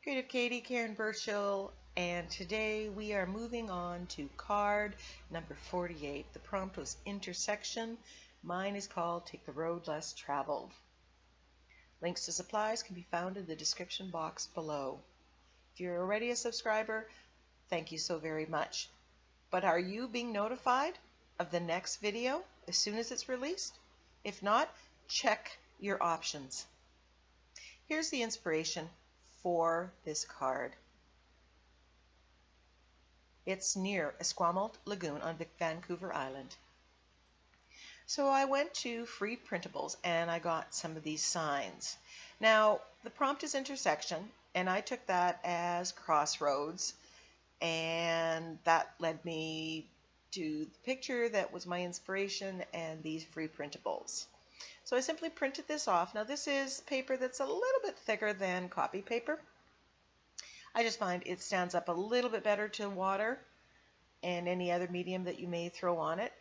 Creative Katie, Karen Burchill, and today we are moving on to card number 48. The prompt was intersection. Mine is called Take the Road Less Traveled. Links to supplies can be found in the description box below. If you're already a subscriber, thank you so very much. But are you being notified of the next video as soon as it's released? If not, check your options. Here's the inspiration for this card. It's near Esquimalt Lagoon on Vancouver Island. So I went to Free Printables and I got some of these signs. Now, the prompt is intersection, and I took that as crossroads, and that led me to the picture that was my inspiration and these Free Printables. So I simply printed this off. Now this is paper that's a little bit thicker than copy paper. I just find it stands up a little bit better to water and any other medium that you may throw on it.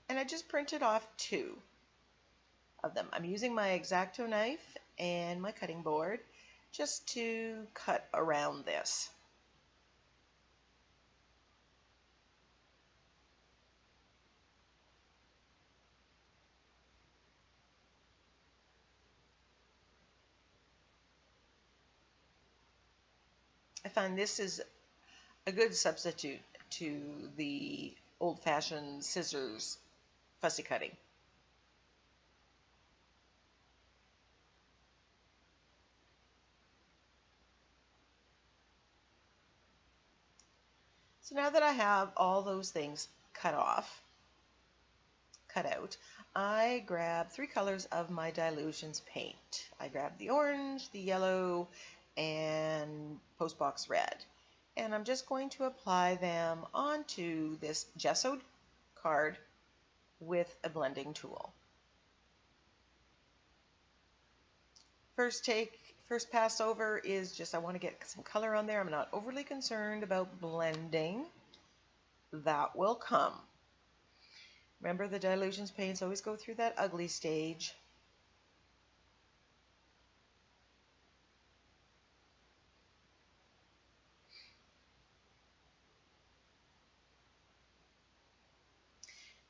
And I just printed off 2 of them. I'm using my X-Acto knife and my cutting board just to cut around this. I find this is a good substitute to the old-fashioned scissors fussy cutting. So now that I have all those things cut out, I grab 3 colors of my Dylusions paint. I grab the orange, the yellow, and postbox red. And I'm just going to apply them onto this gessoed card with a blending tool. First pass over is just I want to get some color on there. I'm not overly concerned about blending. That will come. Remember, the Dylusions paints always go through that ugly stage.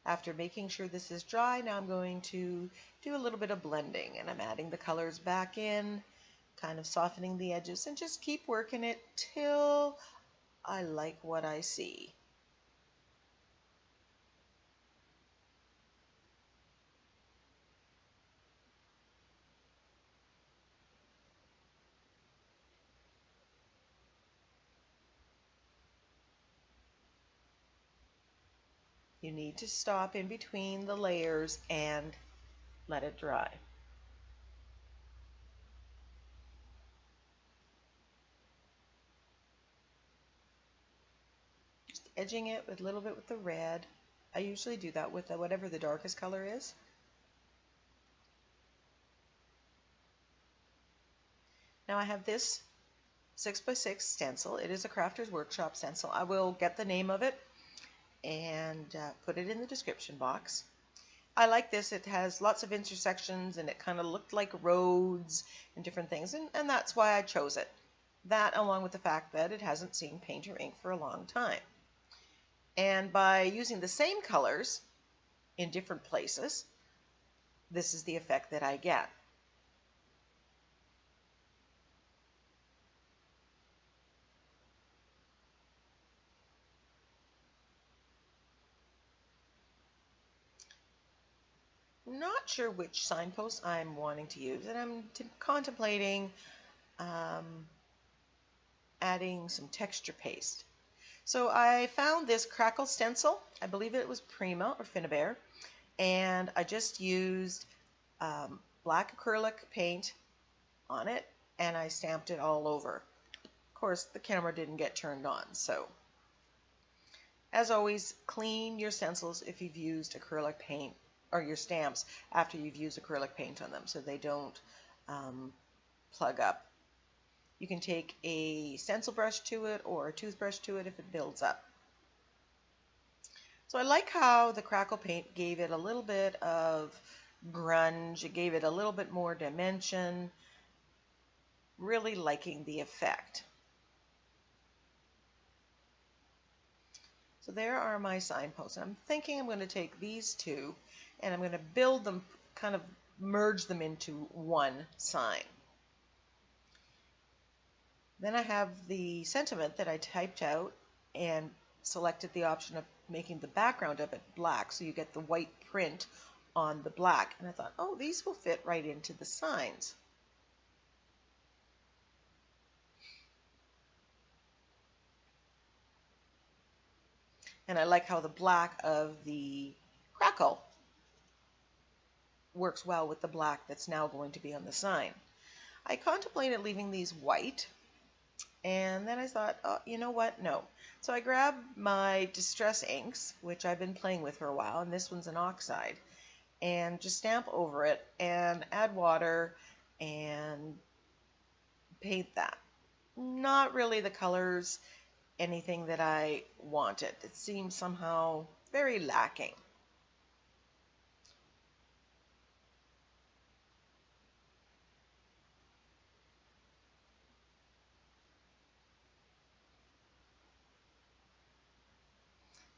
After making sure this is dry, now I'm going to do a little bit of blending, and I'm adding the colors back in, kind of softening the edges, and just keep working it till I like what I see. You need to stop in between the layers and let it dry. Just edging it with a little bit with the red. I usually do that with whatever the darkest color is. Now I have this 6x6 stencil. It is a Crafter's Workshop stencil. I will get the name of it and put it in the description box. I like this. It has lots of intersections and it kind of looked like roads and different things, and that's why I chose it. That, along with the fact that it hasn't seen paint or ink for a long time. And by using the same colors in different places, this is the effect that I get. Not sure which signpost I'm wanting to use, and I'm contemplating adding some texture paste. So I found this crackle stencil. I believe it was Prima or Finnabair, and I just used black acrylic paint on it, and I stamped it all over. Of course, the camera didn't get turned on, so as always, clean your stencils if you've used acrylic paint, or your stamps after you've used acrylic paint on them, so they don't plug up. You can take a stencil brush to it or a toothbrush to it if it builds up. So I like how the crackle paint gave it a little bit of grunge. It gave it a little bit more dimension. Really liking the effect. So there are my signposts. And I'm thinking I'm going to take these two and I'm going to build them, kind of merge them into one sign. Then I have the sentiment that I typed out and selected the option of making the background of it black, so you get the white print on the black. And I thought, oh, these will fit right into the signs. And I like how the black of the crackle works well with the black that's now going to be on the sign. I contemplated leaving these white, and then I thought, oh, you know what? No. So I grabbed my Distress inks, which I've been playing with for a while, and this one's an oxide, and just stamp over it and add water and paint that. Not really the colors, anything that I wanted. It seemed somehow very lacking.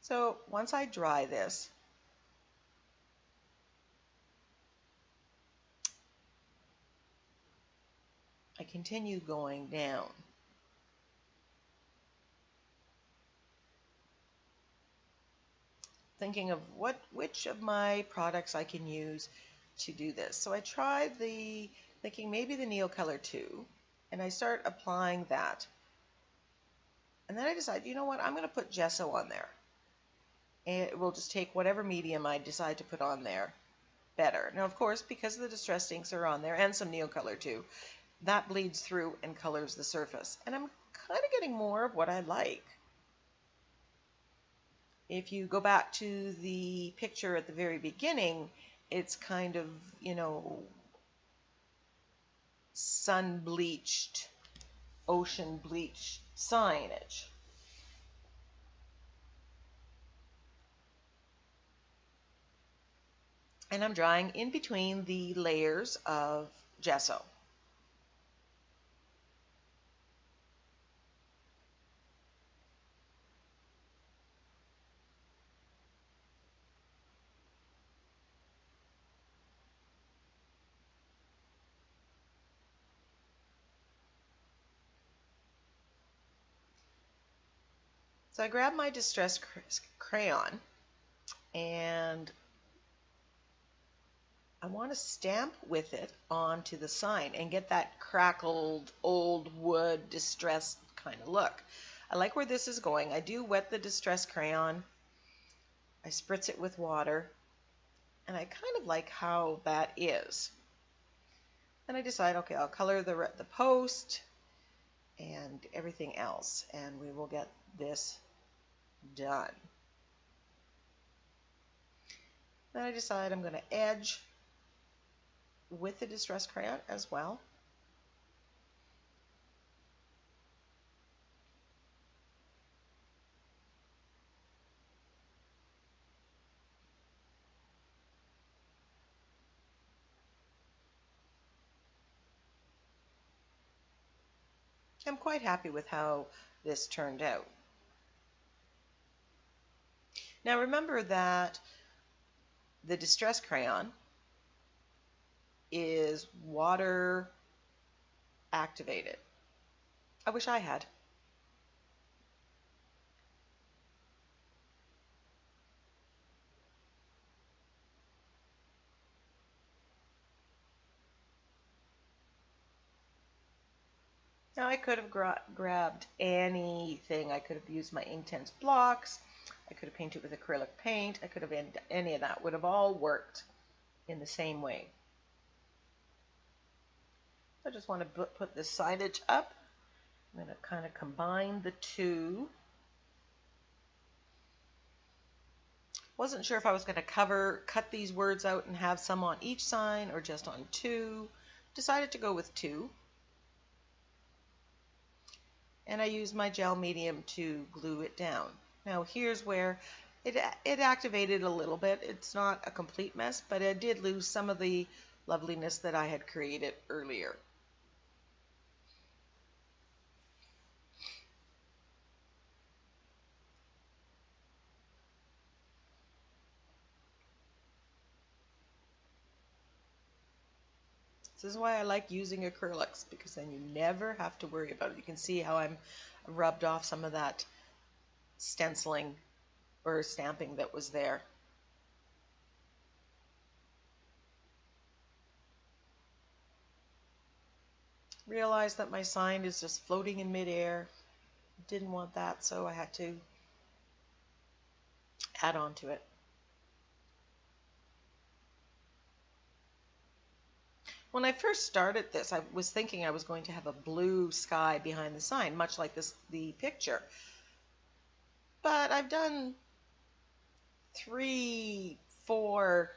So once I dry this, I continue going down. Thinking of which of my products I can use to do this. So I tried thinking maybe the Neo Color 2, and I start applying that. And then I decide, you know what, I'm going to put gesso on there. And it will just take whatever medium I decide to put on there better. Now, of course, because the distressed inks are on there, and some Neo Color 2, that bleeds through and colors the surface. And I'm kind of getting more of what I like. If you go back to the picture at the very beginning, it's kind of, you know, sun-bleached, ocean-bleached signage. And I'm drawing in between the layers of gesso. So I grab my distress crayon and I want to stamp with it onto the sign and get that crackled old wood distressed kind of look. I like where this is going. I do wet the distress crayon. I spritz it with water, and I kind of like how that is. Then I decide, okay, I'll color the post and everything else, and we will get this done. Then I decide I'm going to edge with the distress crayon as well. I'm quite happy with how this turned out. Now remember that the distress crayon is water activated. I wish I had. Now I could have grabbed anything. I could have used my Inktense blocks. I could have painted with acrylic paint. I could have any of that. Would have all worked in the same way. I just want to put this signage up. I'm going to kind of combine the two. Wasn't sure if I was going to cut these words out and have some on each sign or just on two. Decided to go with two. And I used my gel medium to glue it down. Now here's where it activated a little bit. It's not a complete mess, but I did lose some of the loveliness that I had created earlier. This is why I like using acrylics, because then you never have to worry about it. You can see how I'm rubbed off some of that stenciling or stamping that was there. Realized that my sign is just floating in midair. Didn't want that, so I had to add on to it. When I first started this, I was thinking I was going to have a blue sky behind the sign, much like the picture. But I've done 3, 4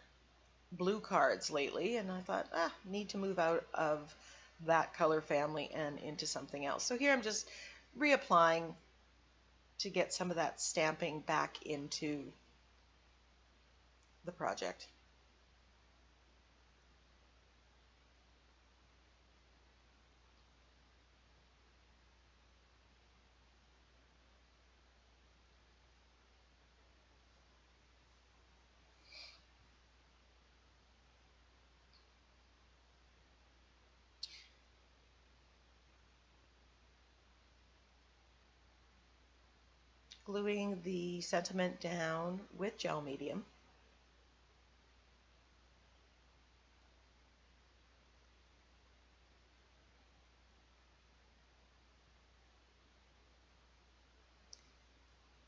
blue cards lately, and I thought, need to move out of that color family and into something else. So here I'm just reapplying to get some of that stamping back into the project. Gluing the sentiment down with gel medium.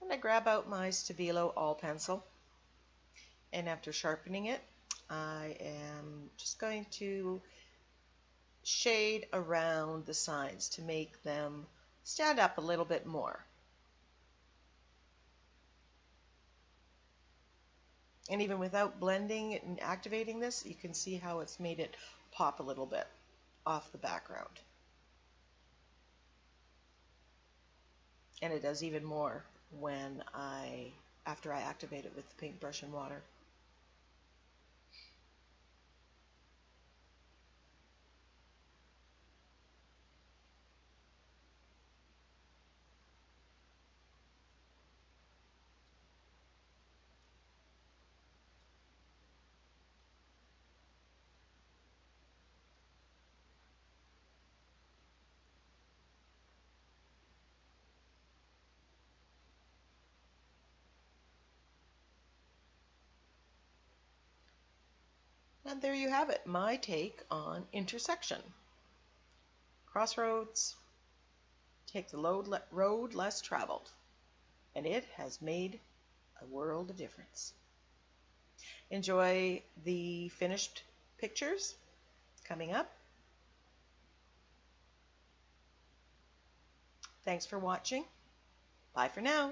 And I grab out my Stabilo All Pencil, and after sharpening it, I am just going to shade around the signs to make them stand up a little bit more. And even without blending and activating this, you can see how it's made it pop a little bit off the background. And it does even more after I activate it with the paintbrush and water. And there you have it, my take on intersection. Crossroads, take the road less traveled, and it has made a world of difference. Enjoy the finished pictures coming up. Thanks for watching. Bye for now.